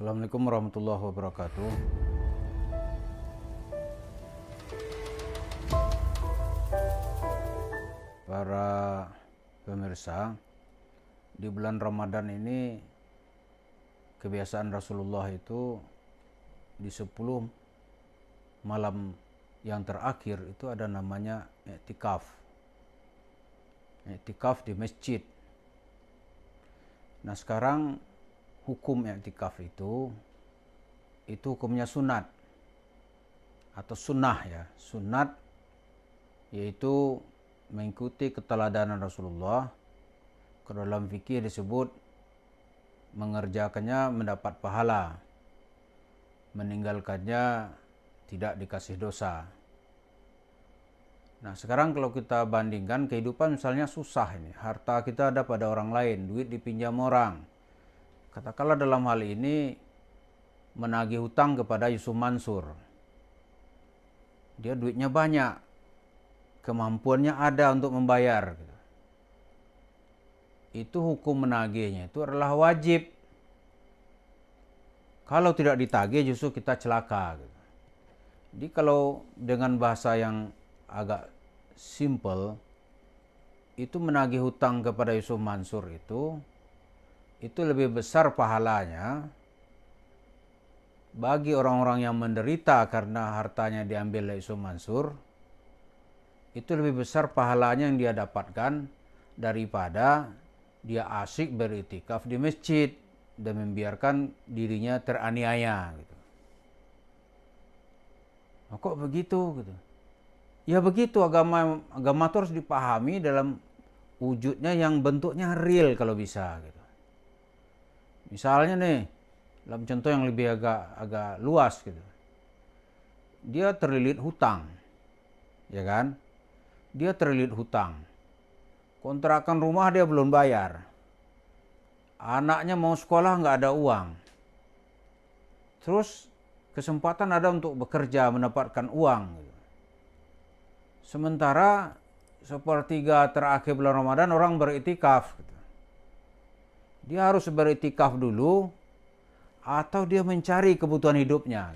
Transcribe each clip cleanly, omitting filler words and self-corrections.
Assalamualaikum warahmatullahi wabarakatuh. Para pemirsa, di bulan Ramadan ini kebiasaan Rasulullah itu di 10 malam yang terakhir itu ada namanya i'tikaf. I'tikaf di masjid. Nah, sekarang hukum i'tikaf itu hukumnya sunat atau sunnah ya. Sunat yaitu mengikuti keteladanan Rasulullah. Kalau dalam fikih disebut mengerjakannya mendapat pahala, meninggalkannya tidak dikasih dosa. Nah, sekarang kalau kita bandingkan kehidupan misalnya susah ini, harta kita ada pada orang lain, duit dipinjam orang. Katakanlah dalam hal ini menagih hutang kepada Yusuf Mansur. Dia duitnya banyak, kemampuannya ada untuk membayar. Itu hukum menagihnya itu adalah wajib. Kalau tidak ditagih justru kita celaka. Jadi kalau dengan bahasa yang agak simple, itu menagih hutang kepada Yusuf Mansur itu lebih besar pahalanya bagi orang-orang yang menderita karena hartanya diambil oleh Yusuf Mansur. Itu lebih besar pahalanya yang dia dapatkan daripada dia asyik beriktikaf di masjid dan membiarkan dirinya teraniaya gitu. Nah, kok begitu gitu? Ya begitu, agama itu harus dipahami dalam wujudnya yang bentuknya real kalau bisa gitu. Misalnya nih, dalam contoh yang lebih agak luas gitu. Dia terlilit hutang. Ya kan? Dia terlilit hutang. Kontrakan rumah dia belum bayar. Anaknya mau sekolah nggak ada uang. Terus kesempatan ada untuk bekerja mendapatkan uang. Sementara sepertiga terakhir bulan Ramadan orang beriktikaf. Dia harus beriktikaf dulu atau dia mencari kebutuhan hidupnya.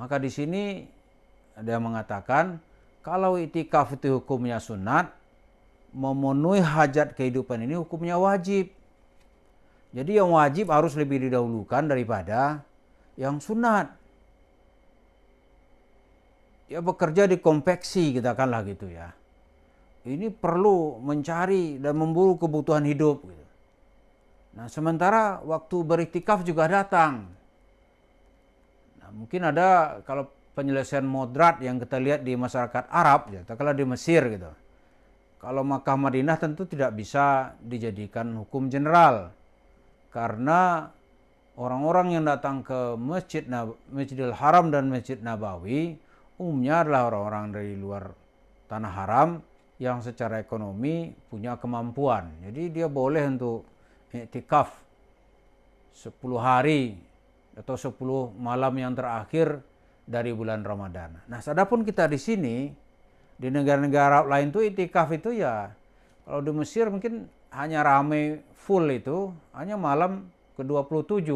Maka di sini ada yang mengatakan kalau iktikaf itu hukumnya sunat, memenuhi hajat kehidupan ini hukumnya wajib. Jadi yang wajib harus lebih didahulukan daripada yang sunat. Ya bekerja di konveksi, katakanlah gitu ya. Ini perlu mencari dan memburu kebutuhan hidup. Gitu. Nah, sementara waktu beriktikaf juga datang. Nah, mungkin ada kalau penyelesaian moderat yang kita lihat di masyarakat Arab, ya, katakanlah di Mesir gitu. Kalau Makkah Madinah tentu tidak bisa dijadikan hukum general. Karena orang-orang yang datang ke Masjidil Haram dan Masjid Nabawi umumnya adalah orang-orang dari luar tanah haram yang secara ekonomi punya kemampuan. Jadi dia boleh untuk i'tikaf 10 hari atau 10 malam yang terakhir dari bulan Ramadan. Nah, adapun kita di sini di negara-negara Arab lain tuh i'tikaf itu ya kalau di Mesir mungkin hanya ramai full itu hanya malam ke-27.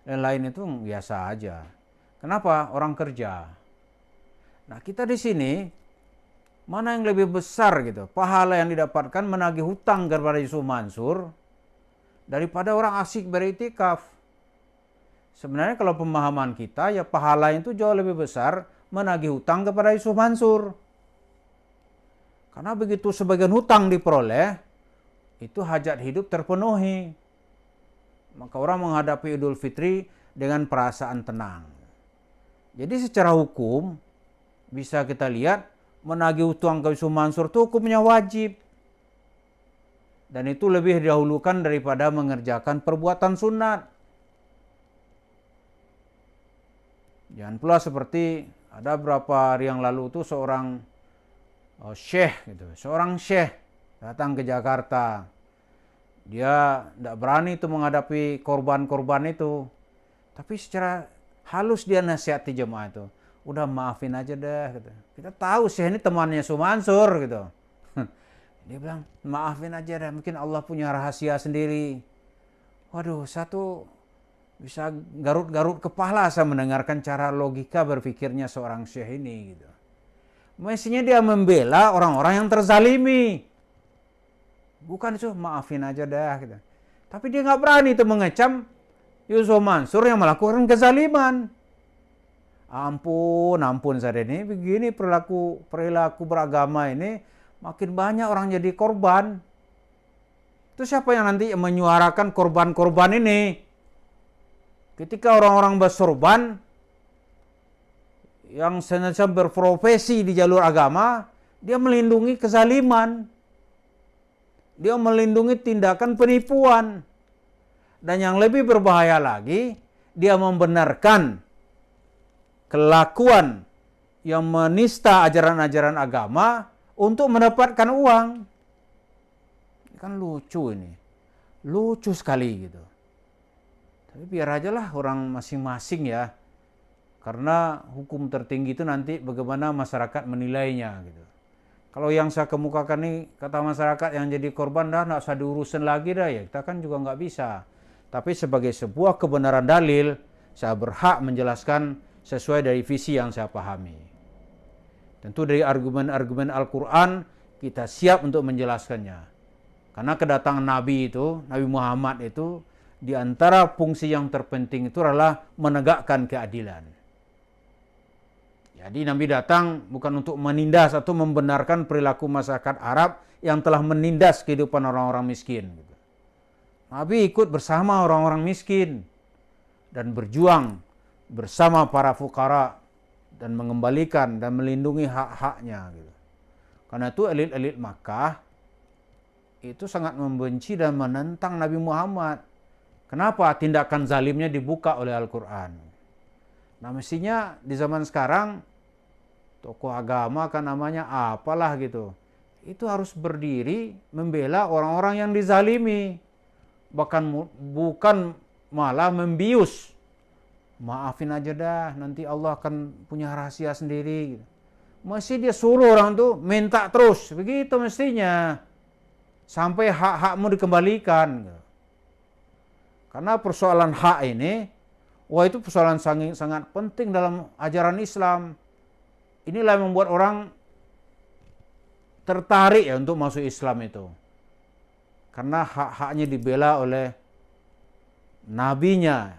Dan lain itu biasa aja. Kenapa? Orang kerja. Nah, kita di sini mana yang lebih besar gitu? Pahala yang didapatkan menagih hutang kepada Yusuf Mansur daripada orang asyik beriktikaf. Sebenarnya kalau pemahaman kita ya pahala itu jauh lebih besar menagih hutang kepada Yusuf Mansur. Karena begitu sebagian hutang diperoleh, itu hajat hidup terpenuhi. Maka orang menghadapi Idul Fitri dengan perasaan tenang. Jadi secara hukum bisa kita lihat menagih hutang ke Yusuf Mansur itu hukumnya wajib. Dan itu lebih didahulukan daripada mengerjakan perbuatan sunat. Jangan pula seperti ada beberapa hari yang lalu itu seorang syekh datang ke Jakarta. Dia tidak berani itu menghadapi korban-korban itu. Tapi secara halus dia nasihati jemaah itu. Udah maafin aja deh. Gitu. Kita tahu syekh ini temannya Yusuf Mansur gitu. Dia bilang maafin aja deh. Mungkin Allah punya rahasia sendiri. Waduh, satu bisa garut-garut kepala saya mendengarkan cara logika berpikirnya seorang syekh ini gitu. Mestinya dia membela orang-orang yang terzalimi. Bukan itu, maafin aja dah gitu. Tapi dia nggak berani itu mengecam Yusuf Mansur yang melakukan kezaliman. Ampun saja ini begini perilaku beragama ini, makin banyak orang jadi korban. Itu siapa yang nanti menyuarakan korban-korban ini? Ketika orang-orang bersorban yang senantiasa berprofesi di jalur agama, dia melindungi kezaliman. Dia melindungi tindakan penipuan. Dan yang lebih berbahaya lagi, dia membenarkan kelakuan yang menista ajaran-ajaran agama untuk mendapatkan uang. Kan lucu ini. Lucu sekali gitu. Tapi biar aja lah orang masing-masing ya. Karena hukum tertinggi itu nanti bagaimana masyarakat menilainya gitu. Kalau yang saya kemukakan ini, kata masyarakat yang jadi korban dah nggak usah diurusin lagi dah ya. Kita kan juga nggak bisa. Tapi sebagai sebuah kebenaran dalil, saya berhak menjelaskan sesuai dari visi yang saya pahami. Tentu dari argumen-argumen Al-Quran, kita siap untuk menjelaskannya. Karena kedatangan Nabi itu, Nabi Muhammad itu, di antara fungsi yang terpenting itu adalah menegakkan keadilan. Jadi Nabi datang bukan untuk menindas atau membenarkan perilaku masyarakat Arab yang telah menindas kehidupan orang-orang miskin. Nabi ikut bersama orang-orang miskin dan berjuang bersama para fukara dan mengembalikan dan melindungi hak-haknya. Karena itu elit-elit Makkah itu sangat membenci dan menentang Nabi Muhammad. Kenapa? Tindakan zalimnya dibuka oleh Al-Quran. Nah mestinya di zaman sekarang, tokoh agama kan namanya apalah gitu. Itu harus berdiri membela orang-orang yang dizalimi. Bahkan bukan malah membius. Maafin aja dah, nanti Allah akan punya rahasia sendiri. Mesti dia suruh orang tuh minta terus. Begitu mestinya. Sampai hak-hakmu dikembalikan. Karena persoalan hak ini, wah itu persoalan sangat penting dalam ajaran Islam. Inilah yang membuat orang tertarik ya untuk masuk Islam itu. Karena hak-haknya dibela oleh nabinya,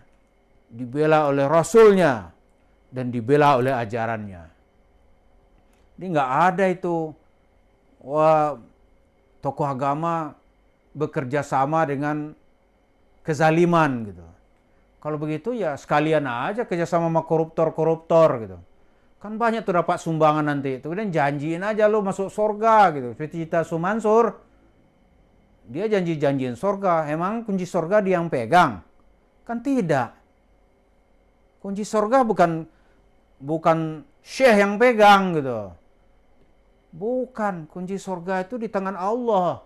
dibela oleh rasulnya, dan dibela oleh ajarannya. Ini nggak ada itu, wah tokoh agama bekerja sama dengan kezaliman gitu. Kalau begitu ya sekalian aja kerjasama sama koruptor-koruptor gitu. Kan banyak tuh dapat sumbangan nanti. Kemudian janjiin aja lo masuk surga gitu. Seperti cerita Sumansur. Dia janjiin surga. Emang kunci surga dia yang pegang? Kan tidak. Kunci surga bukan syekh yang pegang gitu. Bukan. Kunci surga itu di tangan Allah.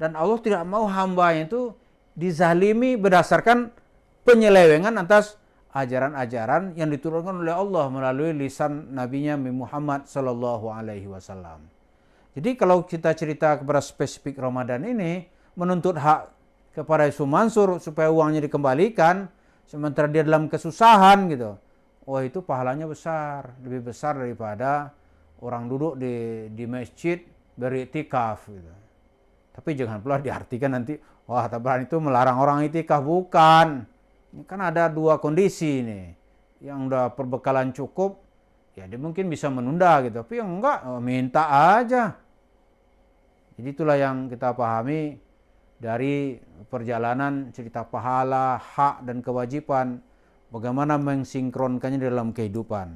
Dan Allah tidak mau hambanya itu dizalimi berdasarkan penyelewengan atas ajaran-ajaran yang diturunkan oleh Allah melalui lisan nabinya Muhammad sallallahu alaihi wasallam. Jadi kalau kita cerita kepada spesifik Ramadan ini menuntut hak kepada Yusuf Mansur supaya uangnya dikembalikan sementara dia dalam kesusahan gitu. Oh itu pahalanya besar, lebih besar daripada orang duduk di masjid beriktikaf gitu. Tapi jangan pula diartikan nanti wah tabaran itu melarang orang iktikaf, bukan. Ini kan ada dua kondisi nih. Yang udah perbekalan cukup, ya dia mungkin bisa menunda gitu. Tapi yang enggak, minta aja. Jadi itulah yang kita pahami dari perjalanan cerita pahala, hak dan kewajiban. Bagaimana mensinkronkannya dalam kehidupan.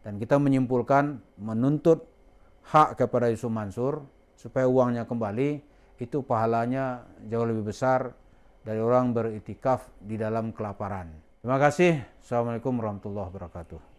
Dan kita menyimpulkan menuntut hak kepada Yusuf Mansur supaya uangnya kembali, itu pahalanya jauh lebih besar dari orang beriktikaf di dalam kelaparan. Terima kasih. Assalamualaikum warahmatullahi wabarakatuh.